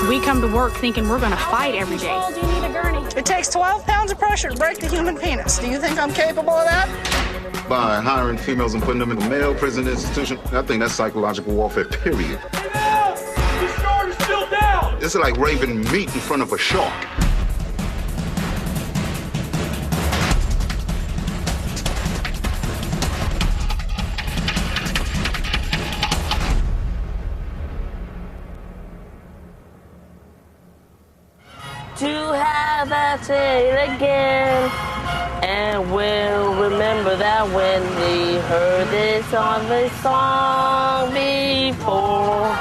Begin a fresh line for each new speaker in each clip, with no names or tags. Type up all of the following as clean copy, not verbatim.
We come to work thinking we're going to fight every day.
Do you need a gurney?
It takes 12 pounds of pressure to break the human penis. Do you think I'm capable of that?
By hiring females and putting them in a male prison institution, I think that's psychological warfare, period.
Get down! The shark is still down!
This is like raving meat in front of a shark.
To have that it again, and we'll remember that when we heard this on the song before.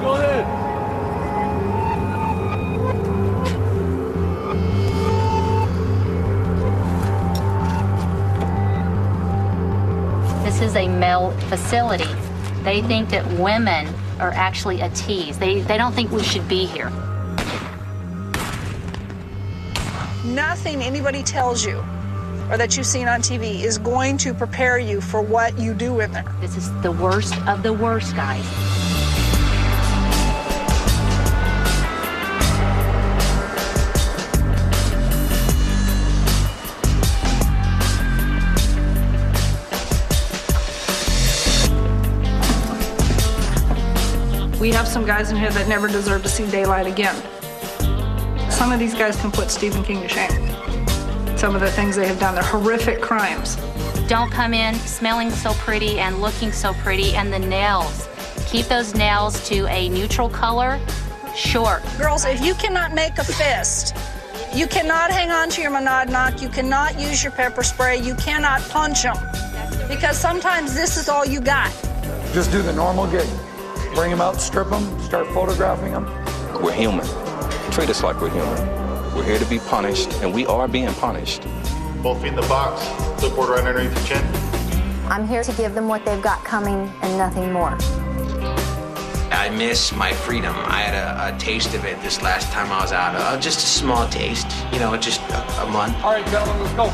Go ahead.
This is a male facility. They think that women are actually a tease. They don't think we should be here.
Nothing anybody tells you or that you've seen on TV is going to prepare you for what you do in there.
This is the worst of the worst, guys.
We have some guys in here that never deserve to see daylight again. Some of these guys can put Stephen King to shame. Some of the things they have done, they're horrific crimes.
Don't come in smelling so pretty and looking so pretty, and the nails. Keep those nails to a neutral color, short.
Girls, if you cannot make a fist, you cannot hang on to your monadnock, you cannot use your pepper spray, you cannot punch them. Because sometimes this is all you got.
Just do the normal gig. Bring them out, strip them, start photographing them.
We're human. Treat us like we're human. We're here to be punished, and we are being punished.
Both feet in the box, clipboard right underneath your chin.
I'm here to give them what they've got coming and nothing more.
I miss my freedom. I had a taste of it this last time I was out. Just a small taste, you know, just a month.
All right, gentlemen, let's go.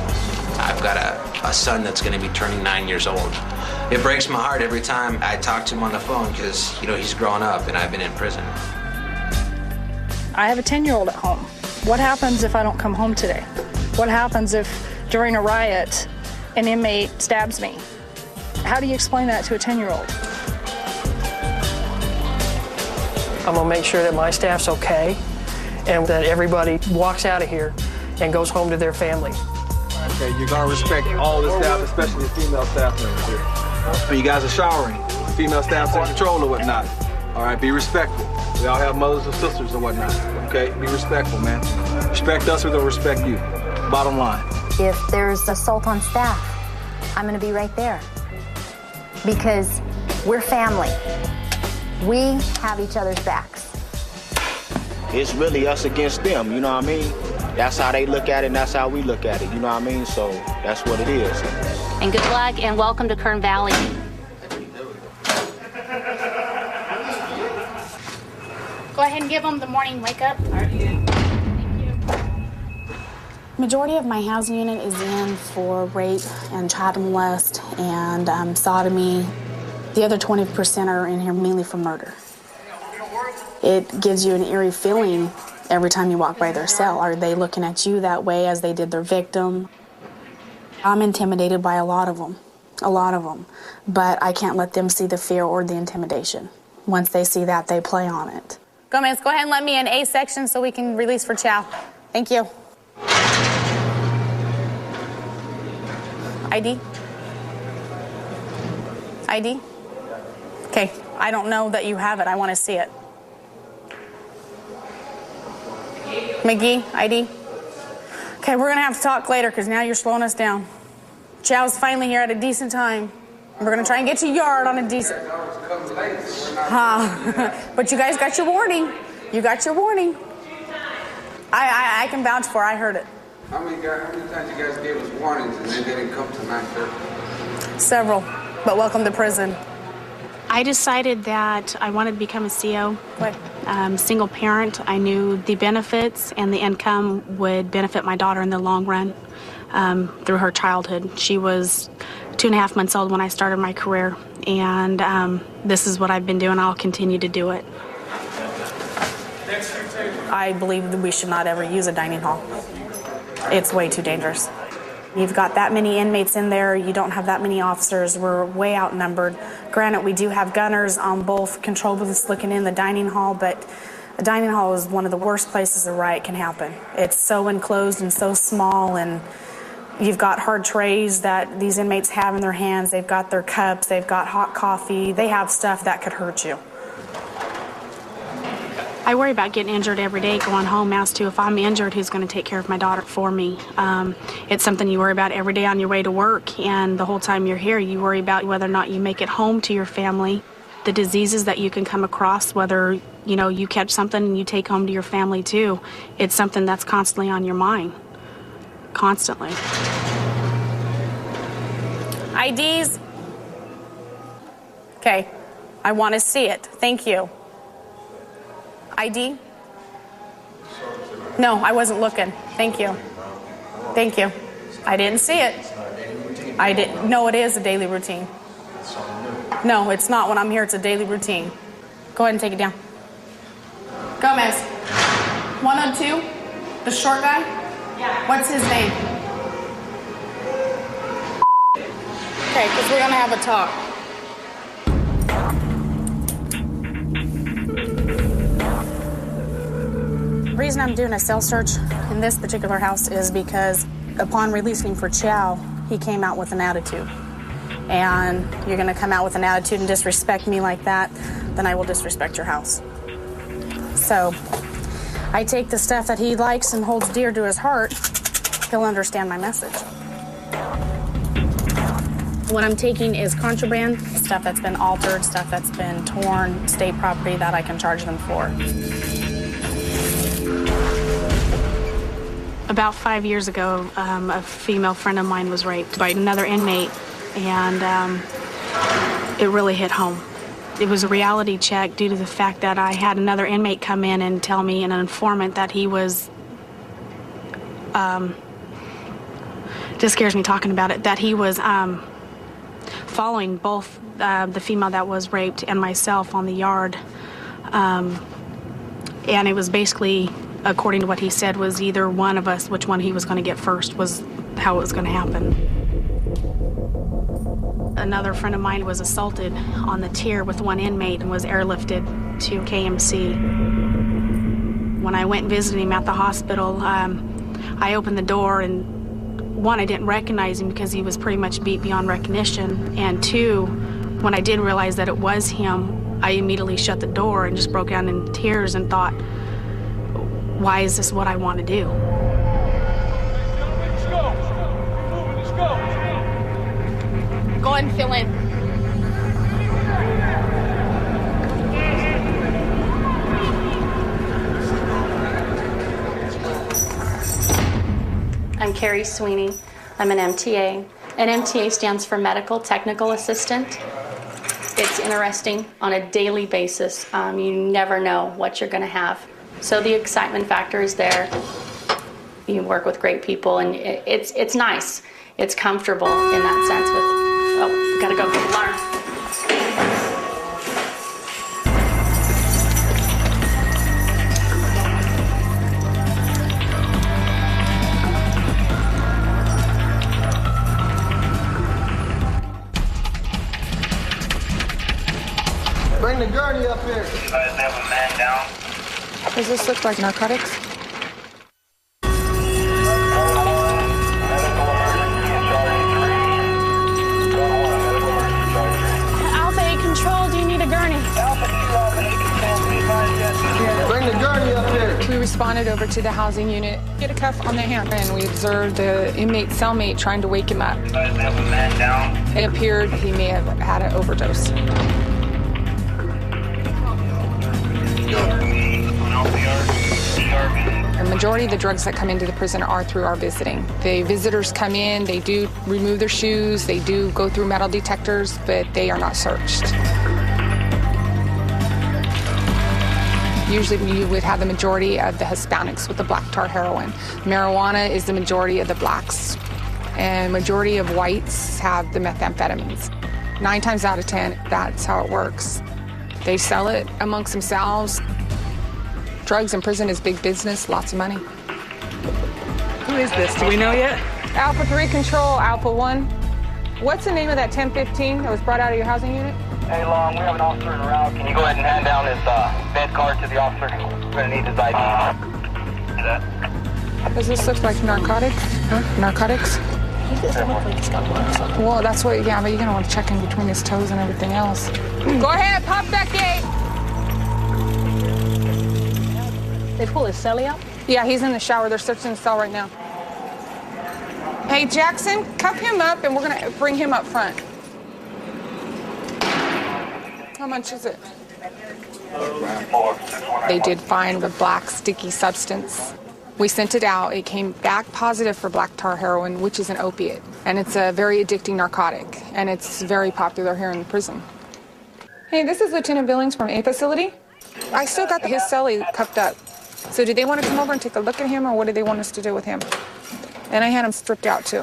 I've got a son that's going to be turning 9 years old. It breaks my heart every time I talk to him on the phone because, you know, he's grown up and I've been in prison.
I have a 10-year-old at home. What happens if I don't come home today? What happens if during a riot an inmate stabs me? How do you explain that to a 10-year-old?
I'm gonna make sure that my staff's okay and that everybody walks out of here and goes home to their family.
Okay, you're gonna respect all the staff, especially the female staff members here. When you guys are showering, female staff's in control or whatnot. All right, be respectful. We all have mothers and sisters or whatnot. Okay, be respectful, man. Respect us, we're gonna respect you. Bottom line.
If there's assault on staff, I'm going to be right there. Because we're family. We have each other's backs.
It's really us against them, you know what I mean? That's how they look at it, and that's how we look at it, you know what I mean? So that's what it is.
And good luck, and welcome to Kern Valley.
Go ahead and give them the morning wake up.
Majority of my housing unit is in for rape and child molest and sodomy. The other 20% are in here mainly for murder. It gives you an eerie feeling every time you walk by their cell. Are they looking at you that way as they did their victim? I'm intimidated by a lot of them, but I can't let them see the fear or the intimidation. Once they see that, they play on it.
Gomez, go ahead and let me in A section so we can release for chow. Thank you. ID? ID? Okay, I don't know that you have it. I want to see it. McGee, ID? Okay, we're going to have to talk later because now you're slowing us down. Chow's finally here at a decent time. We're going to try and get you yard on a decent... But you guys got your warning. You got your warning. I can vouch for it. I heard it.
How many times you guys gave us warnings and they didn't come to 9:30?
Several, but welcome to prison.
I decided that I wanted to become a CO. Single parent, I knew the benefits and the income would benefit my daughter in the long run through her childhood. She was 2.5 months old when I started my career, and this is what I've been doing. I'll continue to do it.
I believe that we should not ever use a dining hall. It's way too dangerous. You've got that many inmates in there, you don't have that many officers, we're way outnumbered. Granted, we do have gunners on both control booths looking in the dining hall, but a dining hall is one of the worst places a riot can happen. It's so enclosed and so small, and you've got hard trays that these inmates have in their hands, they've got their cups, they've got hot coffee, they have stuff that could hurt you.
I worry about getting injured every day, going home as to if I'm injured, who's going to take care of my daughter for me. It's something you worry about every day on your way to work, and the whole time you're here, you worry about whether or not you make it home to your family, the diseases that you can come across, whether you catch something and you take home to your family too. It's something that's constantly on your mind, constantly.
IDs? Okay, I want to see it. Thank you. ID? No, I wasn't looking. Thank you. Thank you. I didn't see it. I didn't. No, it is a daily routine. No, it's not when I'm here. It's a daily routine. Go ahead and take it down. Gomez. 102? The short guy? Yeah. What's his name? Okay, because we're going to have a talk. The reason I'm doing a cell search in this particular house is because upon releasing for Chow, he came out with an attitude. And you're going to come out with an attitude and disrespect me like that, then I will disrespect your house. So I take the stuff that he likes and holds dear to his heart, he'll understand my message. What I'm taking is contraband, stuff that's been altered, stuff that's been torn, state property that I can charge them for.
About 5 years ago, a female friend of mine was raped by another inmate, and it really hit home. It was a reality check due to the fact that I had another inmate come in and tell me, an informant, that he was, just scares me talking about it, that he was following both the female that was raped and myself on the yard. And it was basically, according to what he said, was either one of us, which one he was going to get first, was how it was going to happen. Another friend of mine was assaulted on the tier with one inmate and was airlifted to KMC. When I went and visited him at the hospital, I opened the door, and one, I didn't recognize him because he was pretty much beat beyond recognition, and two, when I did realize that it was him, I immediately shut the door and just broke down in tears and thought, why is this what I want to do?
Go ahead and fill in.
I'm Carrie Sweeney. I'm an MTA. An MTA stands for Medical Technical Assistant. It's interesting on a daily basis. You never know what you're going to have. So the excitement factor is there. You work with great people, and it's nice. It's comfortable in that sense. Oh, gotta go get the alarm.
Bring the gurney up here. You guys have a man down.
Does this look like narcotics?
Alpha 8 Control, do you need a gurney?
Bring the gurney up here.
We responded over to the housing unit, get a cuff on the hand, and we observed the inmate cellmate trying to wake him up.
You guys have a man down.
It appeared he may have had an overdose. The majority of the drugs that come into the prison are through our visiting. The visitors come in, they do remove their shoes, they do go through metal detectors, but they are not searched.
Usually you would have the majority of the Hispanics with the black tar heroin. Marijuana is the majority of the blacks, and majority of whites have the methamphetamines. 9 times out of 10, that's how it works. They sell it amongst themselves. Drugs in prison is big business, lots of money.
Who is this? Do we know yet?
Alpha 3 Control, Alpha 1. What's the name of that 1015 that was brought out of your housing unit?
Hey, Long, we have an officer in route. Can you go ahead and hand down his bed card to the officer? We're going to need his ID. Do that.
Does this look like narcotics? Huh? Narcotics?
He doesn't look like he's got blood or something.
Well, that's what, yeah, but you're going to want to check in between his toes and everything else. Go ahead, pop that gate.
They pull his celly out?
Yeah, he's in the shower. They're searching the cell right now. Hey, Jackson, cuff him up, and we're going to bring him up front. How much is it? They did find a black sticky substance. We sent it out. It came back positive for black tar heroin, which is an opiate. And it's a very addicting narcotic, and it's very popular here in the prison. Hey, this is Lieutenant Billings from A facility. I still got his celly cuffed up. So do they want to come over and take a look at him, or what do they want us to do with him? And I had him stripped out, too.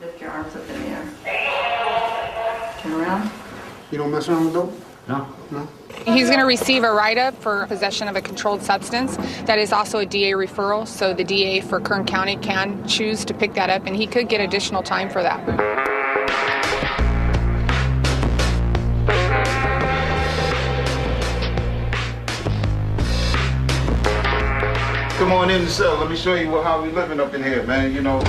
Lift your arms up in the air. Turn around.
You don't mess around with dope?
No.
No?
He's going to receive a write-up for possession of a controlled substance. That is also a DA referral, so the DA for Kern County can choose to pick that up, and he could get additional time for that.
Come on in the cell. Let me show you how we living up in here, man. You know.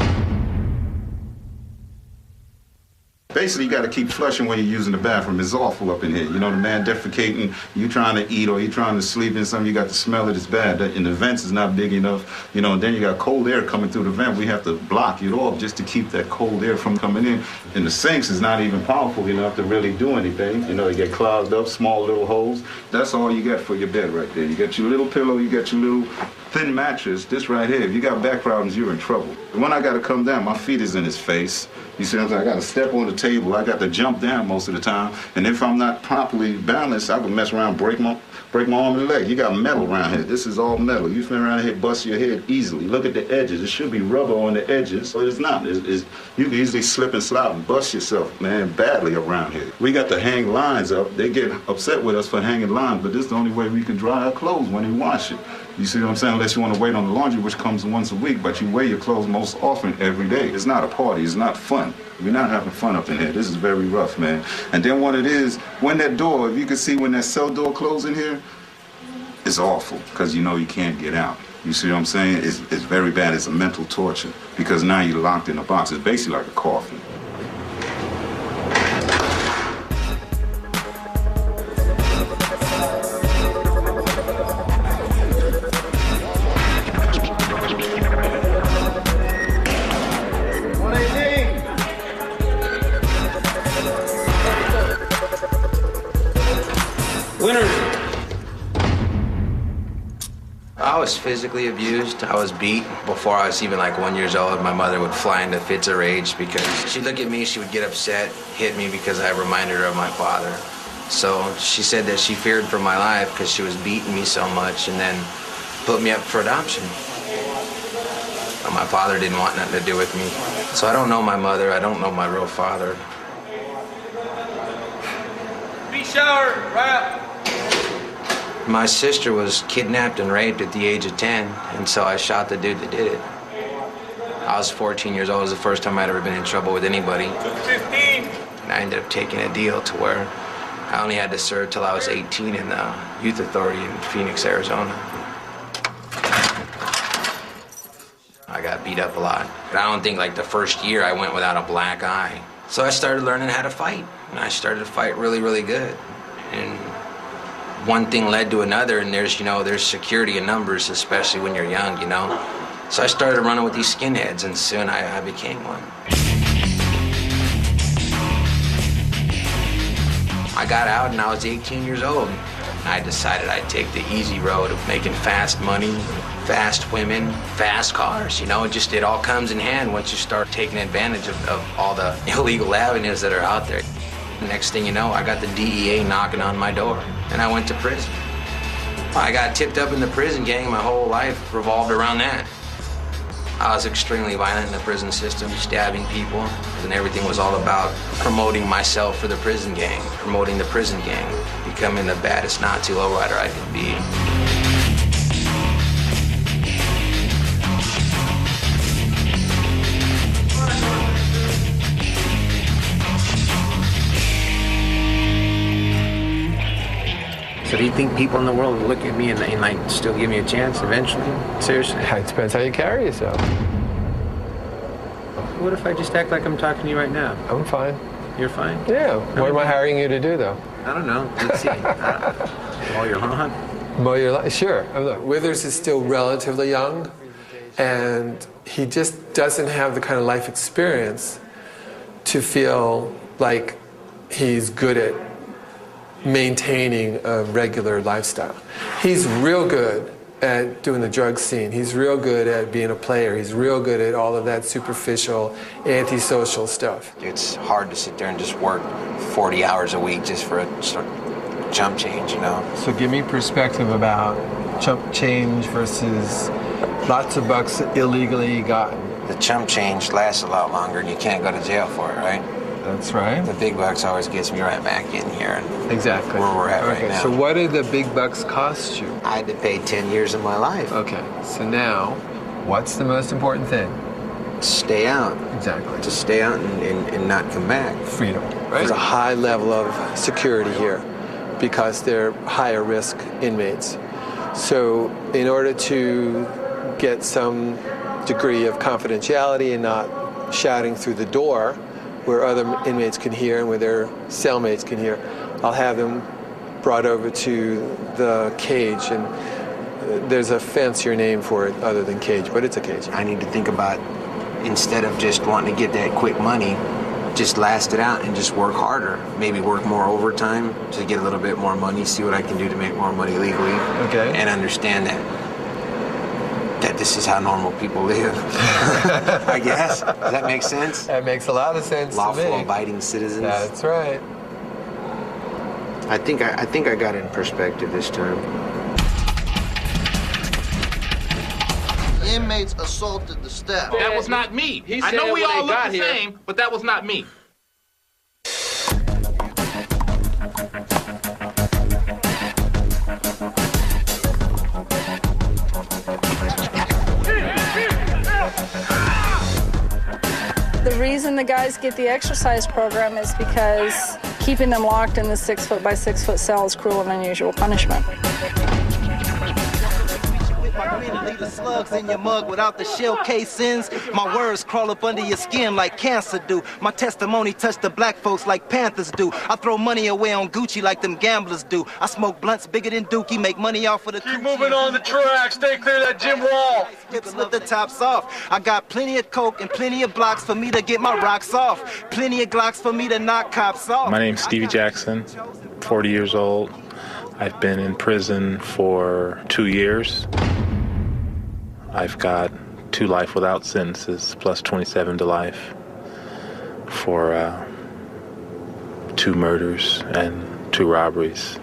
Basically, you got to keep flushing when you're using the bathroom. It's awful up in here. You know, the man defecating, you trying to eat or you trying to sleep in something, you got to smell it. It's bad. And the vents is not big enough. You know, and then you got cold air coming through the vent. We have to block it off just to keep that cold air from coming in. And the sinks is not even powerful enough to really do anything. You know, you get clogged up, small little holes. That's all you got for your bed right there. You got your little pillow, you got your little thin mattress. This right here, if you got back problems, you're in trouble. When I got to come down, my feet is in his face. You see what I'm saying? I got to step on the table. I got to jump down most of the time. And if I'm not properly balanced, I can mess around, break my arm and leg. You got metal around here. This is all metal. You spin around here, bust your head easily. Look at the edges. It should be rubber on the edges, but it's not. You can easily slip and slide and bust yourself, man, badly around here. We got to hang lines up. They get upset with us for hanging lines, but this is the only way we can dry our clothes when we wash it. You see what I'm saying? Unless you want to wait on the laundry, which comes once a week, but you wear your clothes most often every day. It's not a party. It's not fun. We're not having fun up in here. This is very rough, man. And then what it is, when that door, if you can see when that cell door closes in here, it's awful because you know you can't get out. You see what I'm saying? It's very bad. It's a mental torture because now you're locked in a box. It's basically like a coffin.
I was physically abused. I was beat. Before I was even like 1 year old, my mother would fly into fits of rage because she'd look at me, she would get upset, hit me because I reminded her of my father. So she said that she feared for my life because she was beating me so much and then put me up for adoption. But my father didn't want nothing to do with me. So I don't know my mother. I don't know my real father.
Be showered, right up.
My sister was kidnapped and raped at the age of 10, and so I shot the dude that did it. I was 14 years old. It was the first time I'd ever been in trouble with anybody.
15.
And I ended up taking a deal to where I only had to serve till I was 18 in the youth authority in Phoenix, Arizona. I got beat up a lot. But I don't think like the first year I went without a black eye. So I started learning how to fight, and I started to fight really, really good. And one thing led to another, and there's security in numbers, especially when you're young, you know. So I started running with these skinheads, and soon I became one. I got out and I was 18 years old. I decided I'd take the easy road of making fast money, fast women, fast cars, you know. It all comes in hand once you start taking advantage of all the illegal avenues that are out there. The next thing you know, I got the DEA knocking on my door, and I went to prison. I got tipped up in the prison gang. My whole life revolved around that. I was extremely violent in the prison system, stabbing people, and everything was all about promoting myself for the prison gang, promoting the prison gang, becoming the baddest Nazi lowrider I could be. So do you think people in the world will look at me and like still give me a chance eventually? Seriously?
It depends how you carry yourself.
What if I just act like I'm talking to you right now?
I'm fine.
You're fine?
Yeah. What am I hiring you to do, though?
I don't know. Let's see. Mow your lawn?
Mow your lawn? Sure. Withers is still relatively young, and he just doesn't have the kind of life experience to feel like he's good at maintaining a regular lifestyle. He's real good at doing the drug scene. He's real good at being a player. He's real good at all of that superficial, antisocial stuff.
It's hard to sit there and just work 40 hours a week just for a sort of jump change, you know?
So give me perspective about chump change versus lots of bucks illegally gotten.
The chump change lasts a lot longer and you can't go to jail for it, right?
That's right.
The big bucks always gets me right back in here.
Exactly.
Where we're at right now.
So what did the big bucks cost you?
I had to pay 10 years of my life.
Okay. So now, what's the most important thing?
Stay out.
Exactly.
To stay out and not come back.
Freedom. Right?
There's a high level of security here because they're higher risk inmates. So in order to get some degree of confidentiality and not shouting through the door, where other inmates can hear and where their cellmates can hear, I'll have them brought over to the cage, and there's a fancier name for it other than cage, but it's a cage.
I need to think about, instead of just wanting to get that quick money, just last it out and just work harder. Maybe work more overtime to get a little bit more money, see what I can do to make more money legally.
Okay.
And understand that this is how normal people live. I guess. Does that make sense?
That makes a lot of sense
Lawful,
to me.
abiding citizens.
That's right.
I think I got it in perspective this time.
Inmates assaulted the staff.
That was not me.
He
I
said
know we
when
all
they
look
got
the
here.
same, but that was not me.
The reason the guys get the exercise program is because keeping them locked in the 6 foot by 6 foot cell is cruel and unusual punishment.
The slugs in your mug without the shell casings. My words crawl up under your skin like cancer do. My testimony touch the black folks like Panthers do. I throw money away on Gucci like them gamblers do. I smoke blunts bigger than Dookie, make money off of the
Keep moving on the track. Stay clear of that gym wall.
Hips lift the tops off. I got plenty of coke and plenty of blocks for me to get my rocks off. Plenty of Glocks for me to knock cops off.
My name's Stevie Jackson, 40 years old. I've been in prison for 2 years. I've got 2 life without sentences, plus 27 to life for 2 murders and 2 robberies.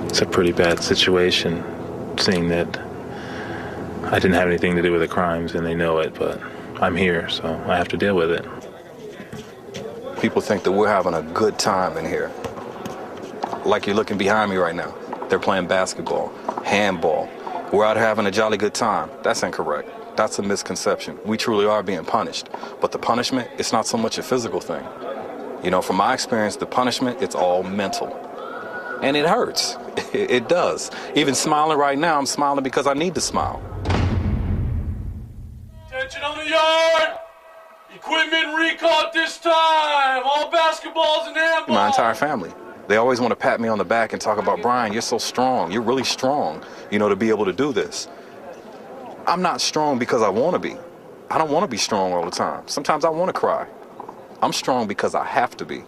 It's a pretty bad situation, seeing that I didn't have anything to do with the crimes and they know it, but I'm here, so I have to deal with it.
People think that we're having a good time in here. Like you're looking behind me right now. They're playing basketball, handball. We're out having a jolly good time. That's incorrect. That's a misconception. We truly are being punished. But the punishment, it's not so much a physical thing. You know, from my experience, the punishment, it's all mental. And it hurts. It does. Even smiling right now, I'm smiling because I need to smile.
Attention on the yard. Equipment recall at this time. All basketballs and handballs.
My entire family. They always want to pat me on the back and talk about, Brian, you're so strong. You're really strong, you know, to be able to do this. I'm not strong because I want to be. I don't want to be strong all the time. Sometimes I want to cry. I'm strong because I have to be.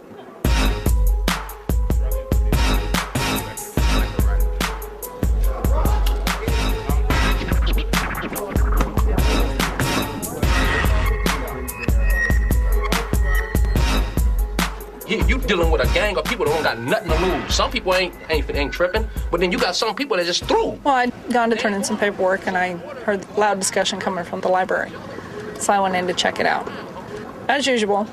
you dealing with a gang of people that don't got nothing to lose. Some people ain't tripping, but then you got some people that just through.
Well, I'd gone to turn in some paperwork, and I heard loud discussion coming from the library. So I went in to check it out. As usual,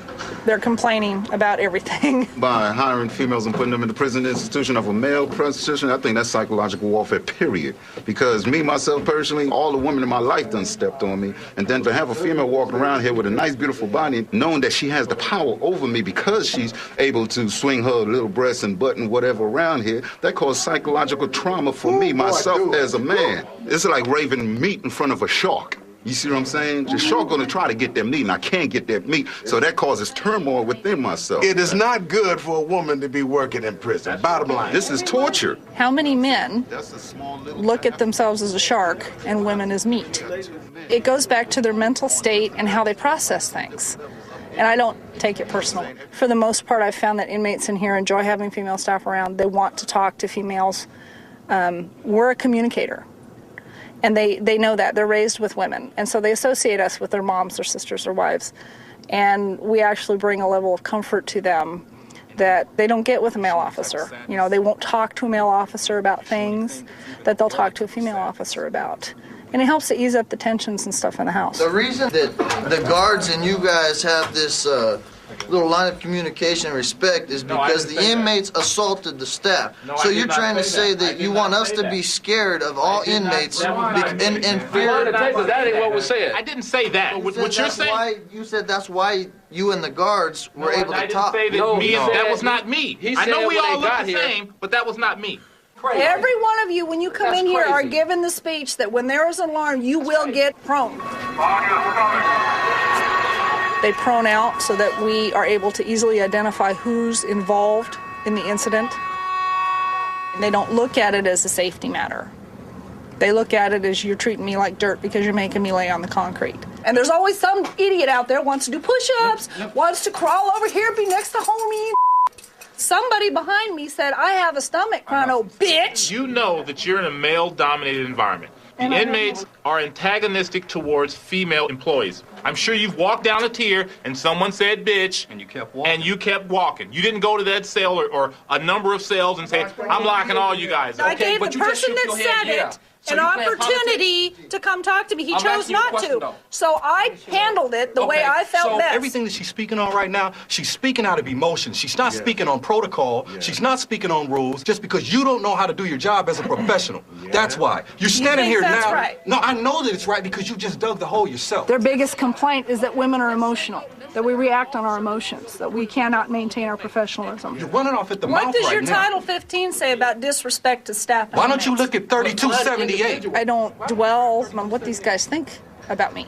they're complaining about everything.
By hiring females and putting them in the prison institution of a male prostitution, I think that's psychological warfare, period. Because me, myself, personally, all the women in my life done stepped on me. And then to have a female walking around here with a nice, beautiful body, knowing that she has the power over me because she's able to swing her little breasts and butt and whatever around here, that caused psychological trauma for me, myself, as a man. It's like raving meat in front of a shark. You see what I'm saying? The shark gonna try to get that meat, and I can't get that meat, so that causes turmoil within myself.
It is not good for a woman to be working in prison, bottom line.
This is torture.
How many men look at themselves as a shark and women as meat? It goes back to their mental state and how they process things. And I don't take it personally. For the most part, I've found that inmates in here enjoy having female staff around. They want to talk to females. We're a communicator. And they know that. They're raised with women. And so they associate us with their moms, their sisters, their wives. And we actually bring a level of comfort to them that they don't get with a male officer. You know, they won't talk to a male officer about things that they'll talk to a female officer about. And it helps to ease up the tensions and stuff in the house.
The reason that the guards and you guys have this little line of communication and respect is because the inmates assaulted the staff. So you're trying to say that you want us to be scared of all inmates and fear.
That ain't what was said. I didn't say that. What you're saying?
You said that's why you and the guards were able to talk.
That was not me. I know we all look the same, but that was not me.
Every one of you, when you come in here, are given the speech that when there is an alarm, you will get prone. They prone out so that we are able to easily identify who's involved in the incident. And they don't look at it as a safety matter. They look at it as you're treating me like dirt because you're making me lay on the concrete. And there's always some idiot out there wants to do push-ups, wants to crawl over here, be next to homie. Somebody behind me said, I have a stomach crying, oh, bitch.
You know that you're in a male-dominated environment. The inmates are antagonistic towards female employees. I'm sure you've walked down a tier and someone said bitch. And you kept walking. And you kept walking. You didn't go to that cell or a number of cells and say, I'm locking all you guys up.
I gave the person that said it an opportunity to come talk to me. He chose not to. So I handled it the way I felt best.
Everything that she's speaking on right now, she's speaking out of emotion. She's not speaking on protocol. She's not speaking on rules just because you don't know how to do your job as a professional. That's why. You're standing here now.
Right.
No, I know that it's right because you just dug the hole yourself.
Their biggest complaint is that women are emotional, that we react on our emotions, that we cannot maintain our professionalism.
You're running off at the mouth right now.
What does your Title 15 say about disrespect to staff?
Why don't you look at 3278?
I don't dwell on what these guys think about me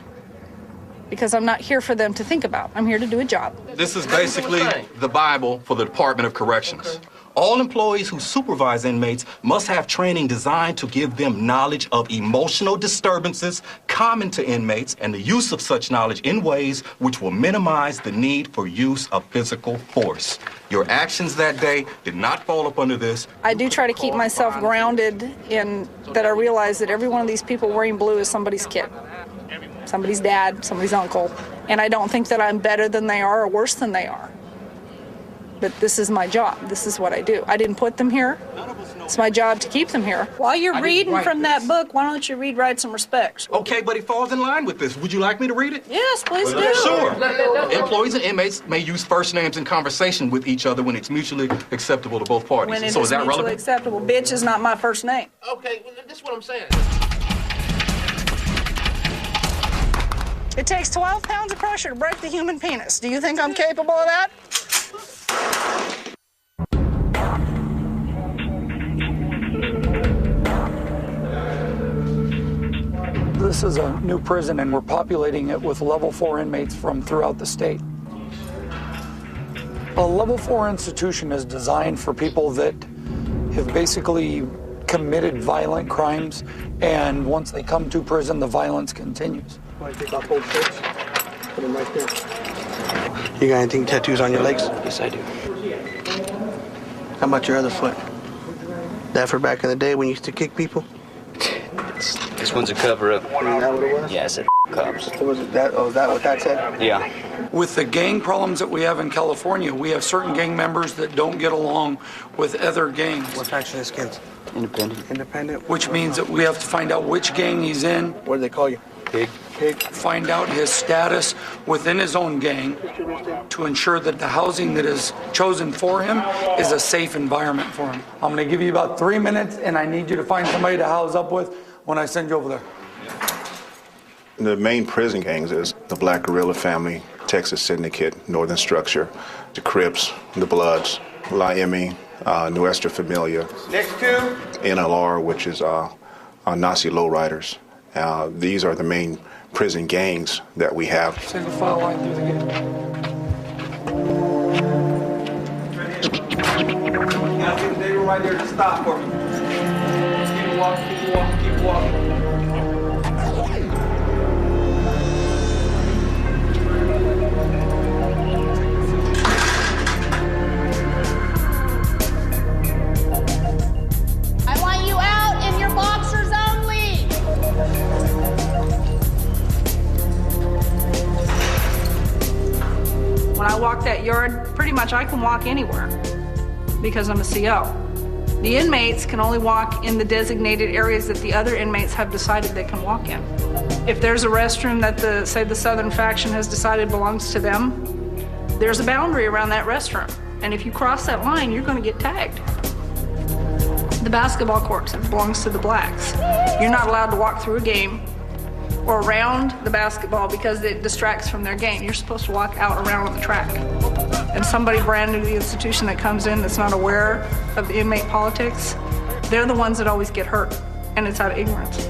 because I'm not here for them to think about. I'm here to do a job.
This is basically the Bible for the Department of Corrections. All employees who supervise inmates must have training designed to give them knowledge of emotional disturbances common to inmates and the use of such knowledge in ways which will minimize the need for use of physical force. Your actions that day did not fall up under this.
I do try to keep myself grounded in that I realize that every one of these people wearing blue is somebody's kid, somebody's dad, somebody's uncle, and I don't think that I'm better than they are or worse than they are. But this is my job. This is what I do. I didn't put them here. It's my job to keep them here. While you're reading from that book, why don't you read Rights and Respects?
Okay, but it falls in line with this. Would you like me to read it?
Yes, please do.
Sure. Employees and inmates may use first names in conversation with each other when it's mutually acceptable to both parties.
When it
so
is
is that
mutually
relevant?
acceptable. Bitch is not my first name.
Okay, well, this is what I'm saying.
It takes 12 pounds of pressure to break the human penis. Do you think I'm capable of that?
This is a new prison, and we're populating it with level 4 inmates from throughout the state. A level 4 institution is designed for people that have basically committed violent crimes, and once they come to prison, the violence continues.
Want to take off both shirts? Put them right there. You got anything tattoos on your legs?
Yes, I do.
How about your other foot? That for back in the day when you used to kick people?
This one's a cover-up.
Is that what it was?
Yeah, I said
cops.
Was that what that said?
Yeah.
With the gang problems that we have in California, we have certain gang members that don't get along with other gangs.
What faction is Kent?
Independent.
Independent?
Which means that we have to find out which gang he's in.
What do they call you?
Pig.
Find out his status within his own gang to ensure that the housing that is chosen for him is a safe environment for him. I'm going to give you about 3 minutes, and I need you to find somebody to house up with when I send you over there.
The main prison gangs is the Black Guerrilla Family, Texas Syndicate, Northern Structure, the Crips, the Bloods, La Emi, Nuestra Familia.
Next two.
NLR, which is Nazi lowriders. These are the main prison gangs that we have.
Single file line through the gate.
You gotta see the neighbor right there. Just stop for me. Keep walking, keep walking, keep walking.
I want you out in your boxers only.
When I walk that yard, pretty much I can walk anywhere because I'm a CO. The inmates can only walk in the designated areas that the other inmates have decided they can walk in. If there's a restroom that say the Southern faction has decided belongs to them, there's a boundary around that restroom. And if you cross that line, you're going to get tagged. The basketball court belongs to the blacks. You're not allowed to walk through a game or around the basketball because it distracts from their game. You're supposed to walk out around on the track. And somebody brand new to the institution that comes in that's not aware of the inmate politics, they're the ones that always get hurt, and it's out of ignorance.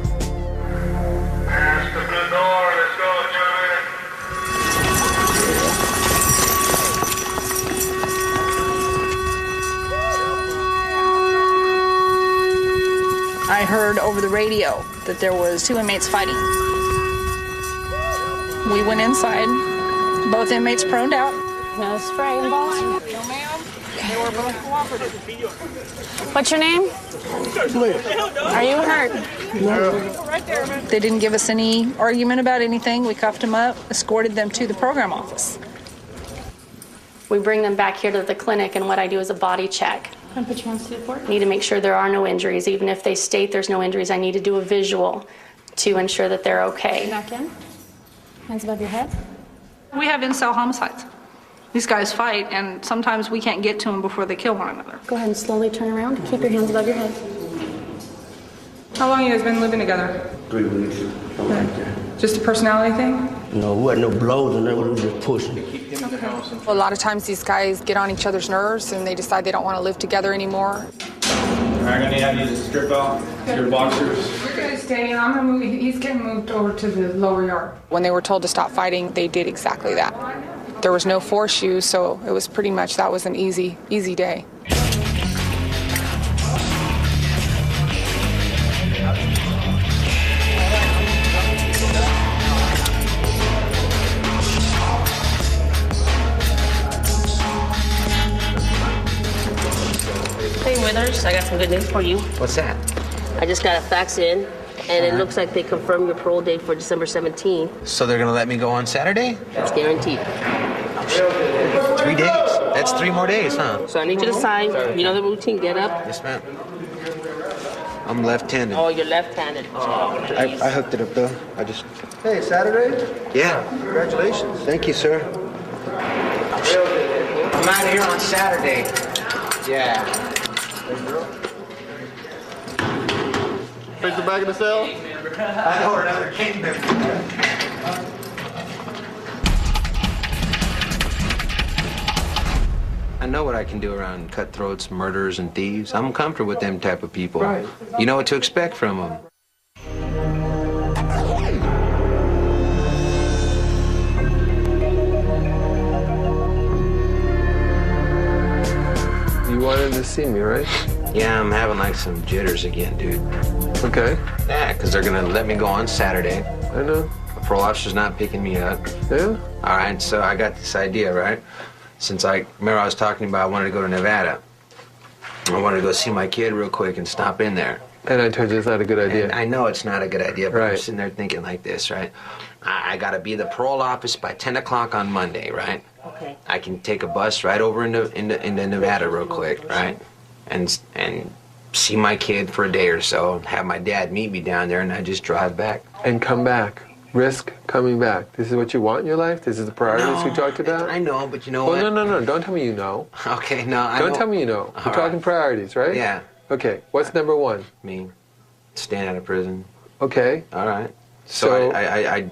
I heard over the radio that there was 2 inmates fighting. We went inside, both inmates proned out.
No spraying, boss.
No, ma'am. They were both cooperative.
What's your name? Are you hurt?
No. They didn't give us any argument about anything. We cuffed them up, escorted them to the program office.
We bring them back here to the clinic, and what I do is a body check.
Can I put your hands to the floor?
I need to make sure there are no injuries. Even if they state there's no injuries, I need to do a visual to ensure that they're okay.
Back in. Hands above your head. We have in-cell homicides. These guys fight, and sometimes we can't get to them before they kill one another.
Go ahead and slowly turn around. Keep your hands above your head.
How long have you guys been living together?
3 weeks.
Okay. Just a personality thing?
No, we had no blows and they were just pushing.
A lot of times these guys get on each other's nerves and they decide they don't want to live together anymore.
I'm gonna have you to strip out your boxers.
We're gonna stay and I'm gonna move. He's getting moved over to the lower yard.
When they were told to stop fighting, they did exactly that. There was no force used, so it was pretty much, that was an easy day.
Hey Withers, I got some good news for you.
What's that?
I just got a fax in, and it looks like they confirmed your parole date for December 17th.
So they're gonna let me go on Saturday?
It's guaranteed.
3 days. That's 3 more days, huh?
So I need you to sign. You know the routine. Get up.
Yes, ma'am. I'm left-handed.
Oh, you're left-handed.
I hooked it up though. I just.
Hey, Saturday?
Yeah.
Congratulations.
Thank you, sir. I'm out here on Saturday. Yeah.
Take the back of the cell?
I know another king member. I know what I can do around cutthroats, murderers, and thieves. I'm comfortable with them type of people.
Right.
You know what to expect from them.
You wanted to see me, right?
Yeah, I'm having like some jitters again, dude.
Okay.
Yeah, because they're gonna let me go on Saturday.
I know.
The parole officer's not picking me up.
Yeah?
All right, so I got this idea, right? Since remember I was talking about I wanted to go to Nevada. I wanted to go see my kid real quick and stop in there.
And I told you it's not a good idea.
And I know it's not a good idea, but I'm
Right.
sitting there thinking like this, right? I got to be at the parole office by 10 o'clock on Monday, right?
Okay.
I can take a bus right over into Nevada real quick, right? And see my kid for a day or so, have my dad meet me down there, and I just drive back.
And come back. Risk coming back. This is what you want in your life? This is the priorities we talked about?
I know, but you know
what?
what?
No. Don't tell me you know.
Okay, no, I
Don't
know.
tell me you know. We're
All
talking
right.
priorities, right?
Yeah.
Okay, what's number one?
Me, staying out of prison.
Okay.
All right.
So-
So I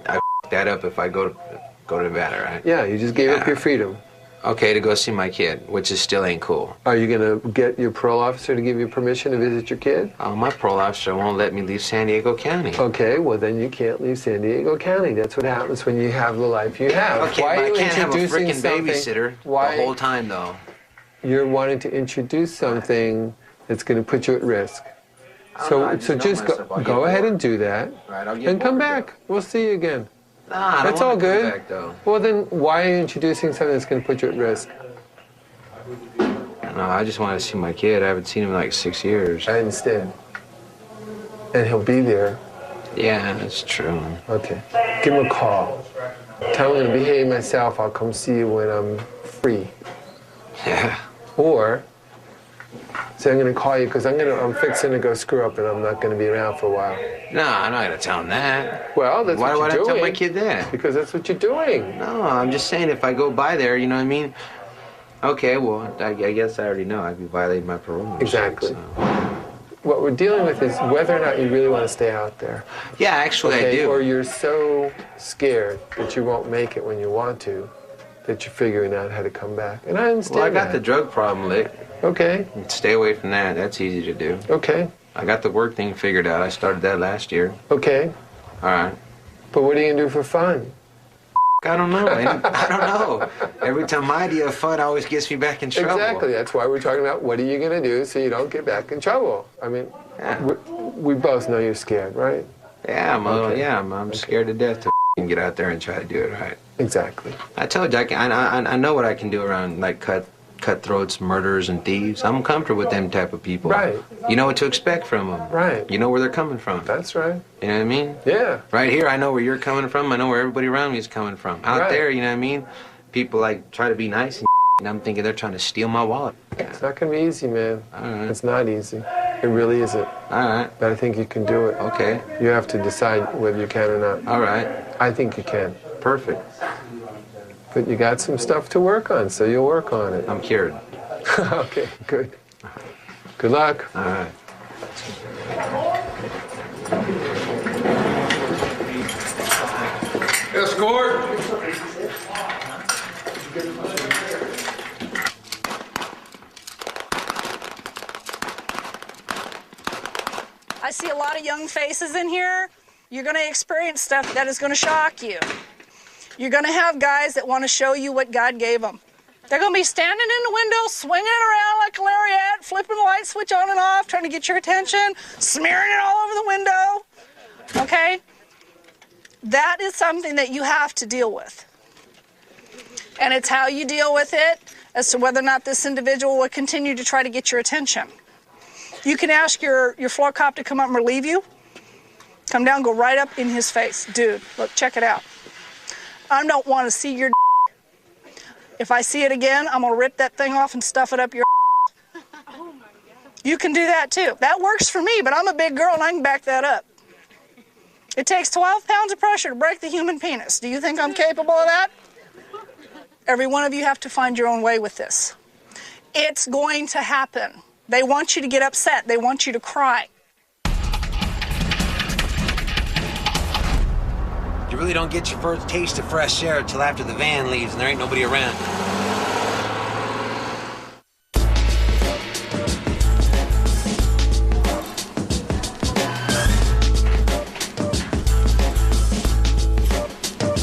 that up if I go to Nevada, right?
Yeah, you just gave up your freedom.
Okay, to go see my kid, which is still ain't cool.
Are you going to get your parole officer to give you permission to visit your kid?
Oh, my parole officer won't let me leave San Diego County.
Okay, well then you can't leave San Diego County. That's what happens when you have the life you have.
Okay,
Why
but
are
I
you
can't have a
introducing
freaking
something-
babysitter
Why
the whole time, though.
You're wanting to introduce something that's going to put you at risk.
I don't know, I
So
know
just
myself. I'll
go
get
ahead
bored.
and do that,
Right, I'll get
and come
bored,
back. We'll see you again.
Nah, I don't
That's
wanna
all
come
good.
back, though.
Well then, why are you introducing something that's going to put you at risk?
No, I just want to see my kid. I haven't seen him in like 6 years.
I understand. And he'll be there.
Yeah, that's true.
Okay. Give him a call. Tell him to behave myself. I'll come see you when I'm free.
Yeah.
Or say I'm going to call you because I'm fixing to go screw up and I'm not going to be around for a while.
No, I'm not gonna tell him that.
Well, that's
Why
what
would
you're
I
doing.
tell my kid that?
Because that's what you're doing.
No, I'm just saying if I go by there, you know what I mean? Okay, well, I guess I already know I'd be violating my parole. and shit,
Exactly.
so.
What we're dealing with is whether or not you really want to stay out there.
Yeah, actually, I do.
Or you're so scared that you won't make it when you want to, that you're figuring out how to come back. And I understand
Well, I got
that.
the drug problem licked.
Okay.
Stay away from that. That's easy to do.
Okay.
I got the work thing figured out. I started that last year.
Okay.
All right.
But what are you going to do for fun?
I don't know. I don't know. Every time my idea of fun always gets me back in trouble.
Exactly. That's why we're talking about what are you going to do so you don't get back in trouble. I mean, we both know you're scared, right?
Yeah, I'm scared to death to get out there and try to do it right.
Exactly.
I told you, I know what I can do around like cutthroats, murderers, and thieves. I'm comfortable with them type of people.
Right.
You know what to expect from them.
Right.
You know where they're coming from.
That's right.
You know what I mean?
Yeah.
Right here, I know where you're coming from. I know where everybody around me is coming from. Out
Right.
there, you know what I mean? People like try to be nice and I'm thinking they're trying to steal my wallet.
It's not going to be easy, man.
All right.
It's not easy. It really isn't.
All right.
But I think you can do it.
Okay.
You have to decide whether you can or not.
All right.
I think you can.
Perfect.
But you got some stuff to work on, so you'll work on it.
I'm cured.
Okay, good. Good luck.
All right.
Escort.
I see a lot of young faces in here. You're going to experience stuff that is going to shock you. You're going to have guys that want to show you what God gave them. They're going to be standing in the window, swinging it around like a lariat, flipping the light switch on and off, trying to get your attention, smearing it all over the window. Okay? That is something that you have to deal with. And it's how you deal with it as to whether or not this individual will continue to try to get your attention. You can ask your floor cop to come up and relieve you. Come down, go right up in his face. Dude, look, check it out. I don't want to see your If I see it again, I'm going to rip that thing off and stuff it up your You can do that too. That works for me, but I'm a big girl and I can back that up. It takes 12 pounds of pressure to break the human penis. Do you think I'm capable of that? Every one of you have to find your own way with this. It's going to happen. They want you to get upset. They want you to cry.
You really don't get your first taste of fresh air until after the van leaves and there ain't nobody around.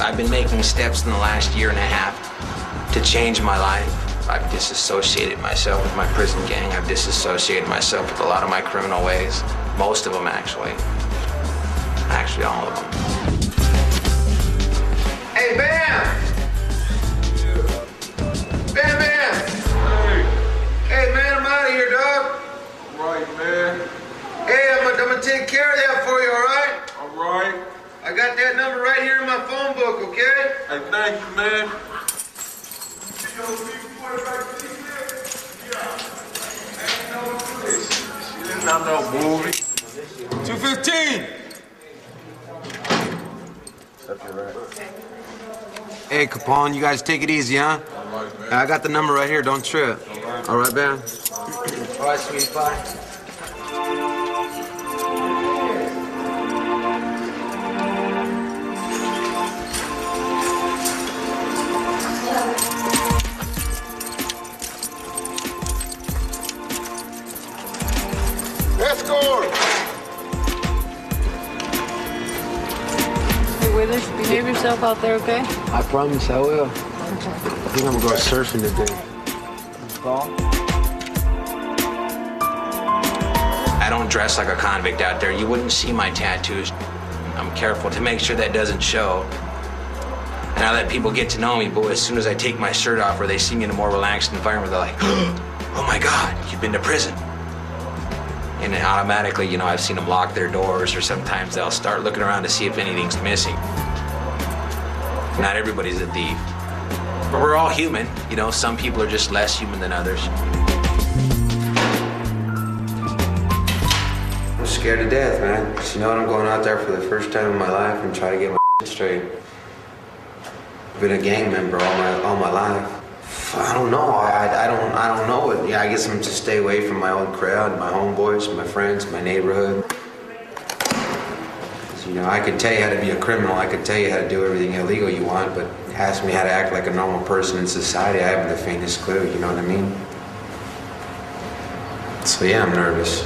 I've been making steps in the last year and a half to change my life. I've disassociated myself with my prison gang. I've disassociated myself with a lot of my criminal ways. Most of them, actually. Actually, all of them.
Hey, Bam! Bam! Hey, man, I'm out of here, dog. Right, man. Hey, I'm
Thank you, man. Shit, not no movie. 215.
Hey, Capone, you guys take it easy, huh? I got the number right here. Don't trip. All right, man. All right, sweetie pie.
Escort!
Hey, Withers, behave yourself out there, okay?
I promise I will. I think I'm gonna go surfing today.
I don't dress like a convict out there. You wouldn't see my tattoos. I'm careful to make sure that doesn't show. And I let people get to know me, but as soon as I take my shirt off or they see me in a more relaxed environment, they're like, oh my God, you've been to prison. And then automatically, you know, I've seen them lock their doors, or sometimes they'll start looking around to see if anything's missing. Not everybody's a thief. But we're all human, you know, some people are just less human than others.
I'm scared to death, man. 'Cause you know what? I'm going out there for the first time in my life and try to get my straight. I've been a gang member all my life. I don't know. I don't know it. Yeah, I guess I'm to stay away from my old crowd, my homeboys, my friends, my neighborhood. So, you know, I could tell you how to be a criminal. I could tell you how to do everything illegal you want, but ask me how to act like a normal person in society, I haven't the faintest clue. You know what I mean? So yeah, I'm nervous.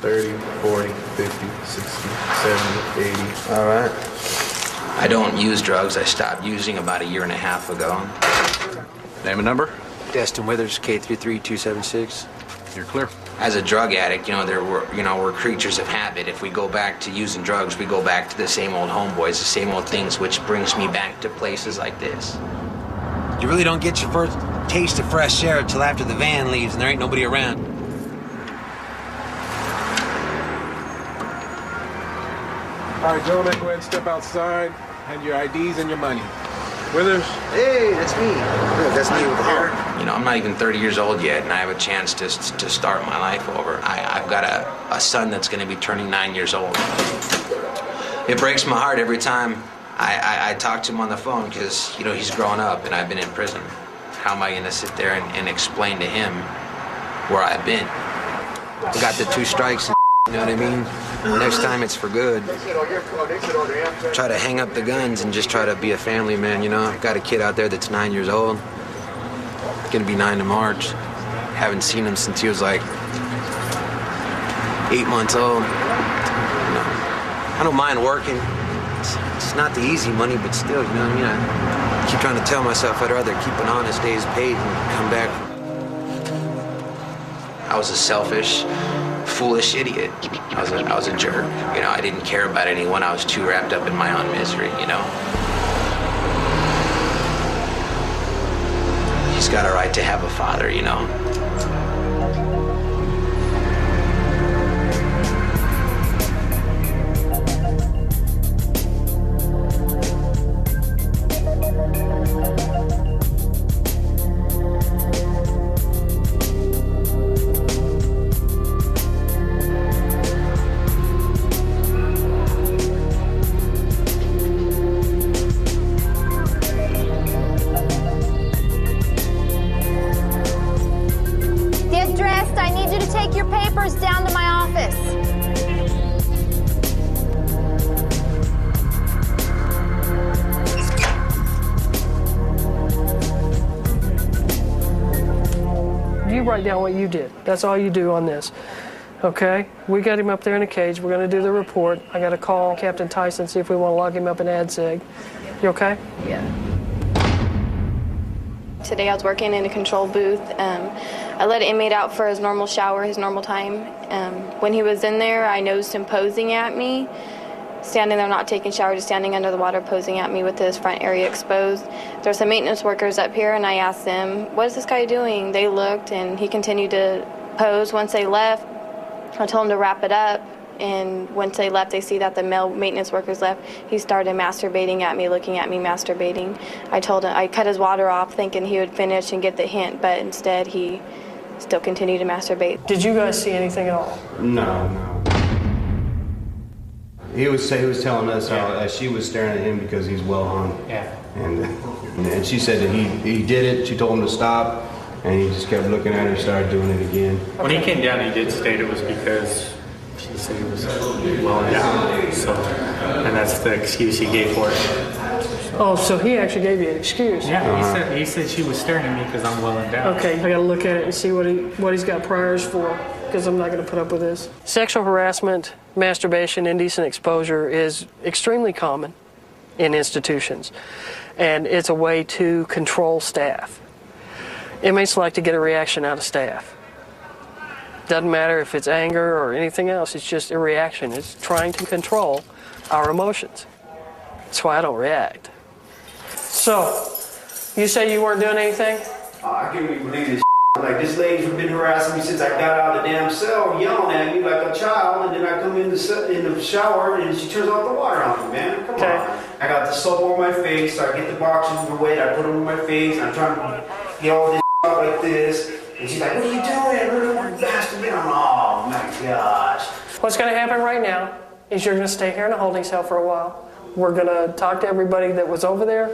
$30, $40, $50, $60, $70, $80.
All right.
I don't use drugs. I stopped using about 1.5 years ago.
Name and number?
Destin Withers, K33276.
You're clear.
As a drug addict, you know, we're creatures of habit. If we go back to using drugs, we go back to the same old homeboys, the same old things, which brings me back to places like this.
You really don't get your first taste of fresh air until after the van leaves and there ain't nobody around.
All right, gentlemen, go ahead and step outside. Hand your IDs and your money. Withers?
Hey, that's me. That's me with the hair.
You know, I'm not even 30 years old yet, and I have a chance to start my life over. I've got a son that's going to be turning 9 years old. It breaks my heart every time I talk to him on the phone because, you know, he's grown up and I've been in prison. How am I going to sit there and explain to him where I've been?
I got the 2 strikes, you know what I mean? Next time it's for good. Try to hang up the guns and just try to be a family man, you know? I've got a kid out there that's 9 years old. Gonna be 9 in March. Haven't seen him since he was like 8 months old. You know, I don't mind working. It's not the easy money, but still, you know what I mean? I keep trying to tell myself I'd rather keep an honest day's paid and come back.
I was a selfish, foolish idiot. I was a jerk. You know, I didn't care about anyone. I was too wrapped up in my own misery, you know? He's got a right to have a father, you know?
Down to my office.
You write down what you did. That's all you do on this. Okay? We got him up there in a cage. We're going to do the report. I got to call Captain Tyson, see if we want to lock him up in ADSEG. You okay?
Yeah. Today I was working in a control booth. I let an inmate out for his normal shower, his normal time. When he was in there, I noticed him posing at me, standing there not taking a shower, just standing under the water posing at me with his front area exposed. There's some maintenance workers up here, and I asked them, what is this guy doing? They looked, and he continued to pose. Once they left, I told him to wrap it up, and once they left, they see that the male maintenance workers left. He started masturbating at me, looking at me masturbating. I told him, I cut his water off thinking he would finish and get the hint, but instead he still continued to masturbate.
Did you guys see anything at all?
No. He was telling us how she was staring at him because he's well hung.
Yeah.
And she said that he did it. She told him to stop, and he just kept looking at her and started doing it again.
When he came down, he did state it was because she said he was well down. So, and that's the excuse he gave for it.
Oh, so he actually gave you an excuse?
Yeah, he said she was staring at me because I'm well and down.
Okay, I gotta look at it and see what he's got priors for, because I'm not gonna put up with this. Sexual harassment, masturbation, indecent exposure is extremely common in institutions, and it's a way to control staff. Inmates like to get a reaction out of staff. Doesn't matter if it's anger or anything else, it's just a reaction. It's trying to control our emotions. That's why I don't react. So, you say you weren't doing anything?
I can't even believe this. Like, this lady's been harassing me since I got out of the damn cell, yelling at me like a child, and then I come in the shower and she turns off the water on me, man. Come on. I got the soap over my face, so I get the boxes wet, I put them on my face, and I'm trying to get all this out like this. And she's like, what are you doing? I really want to masturbate. Oh my gosh.
What's going to happen right now is you're going to stay here in a holding cell for a while. We're going to talk to everybody that was over there,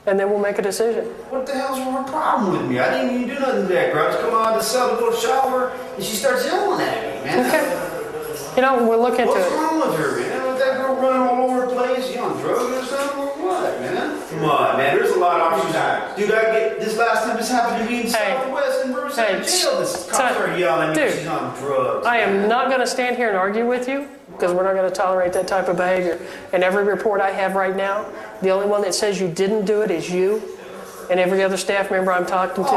and then we'll make a decision.
What the hell's your problem with me? I didn't even do nothing to that girl. I just come out of the cell to go shower, and she starts yelling at me, man.
Okay. You know, we'll look into it.
What's wrong with her, man? Is that girl running all over the place? You on drugs or something or what, man? Come on, man. There's a lot of options. Dude, I get this last time this happened to me in Southwest and Riverside Jail. This cop started yelling at me. She's on drugs.
I am not going to stand here and argue with you, because we're not going to tolerate that type of behavior. And every report I have right now, the only one that says you didn't do it is you, and every other staff member I'm talking to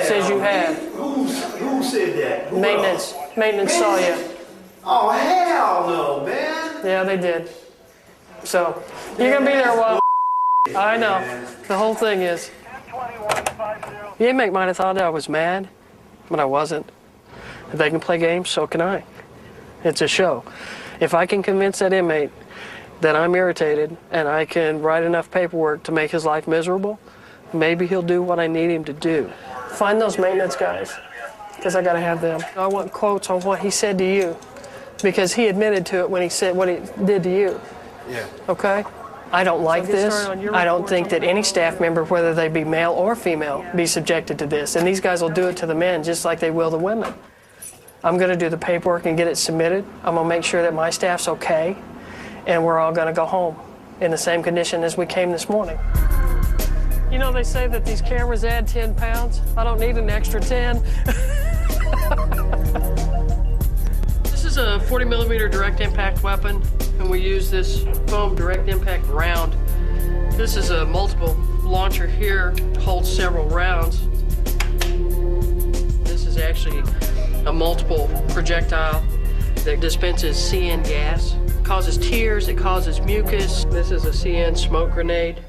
says you have.
Who said that?
Maintenance saw you.
Oh, hell no, man.
Yeah, they did. So, you're going to be there a while. I know. The whole thing is, the inmate might have thought I was mad, but I wasn't. If they can play games, so can I. It's a show. If I can convince that inmate that I'm irritated and I can write enough paperwork to make his life miserable, maybe he'll do what I need him to do. Find those maintenance guys, because I got to have them. I want quotes on what he said to you, because he admitted to it when he said what he did to you.
Yeah.
Okay? I don't like this. I don't think that any staff member, whether they be male or female, be subjected to this. And these guys will do it to the men just like they will the women. I'm going to do the paperwork and get it submitted. I'm going to make sure that my staff's okay, and we're all going to go home in the same condition as we came this morning. You know, they say that these cameras add 10 pounds. I don't need an extra 10. This is a 40mm direct impact weapon, and we use this foam direct impact round. This is a multiple launcher here, holds several rounds. This is actually a multiple projectile that dispenses CN gas. It causes tears, it causes mucus. This is a CN smoke grenade.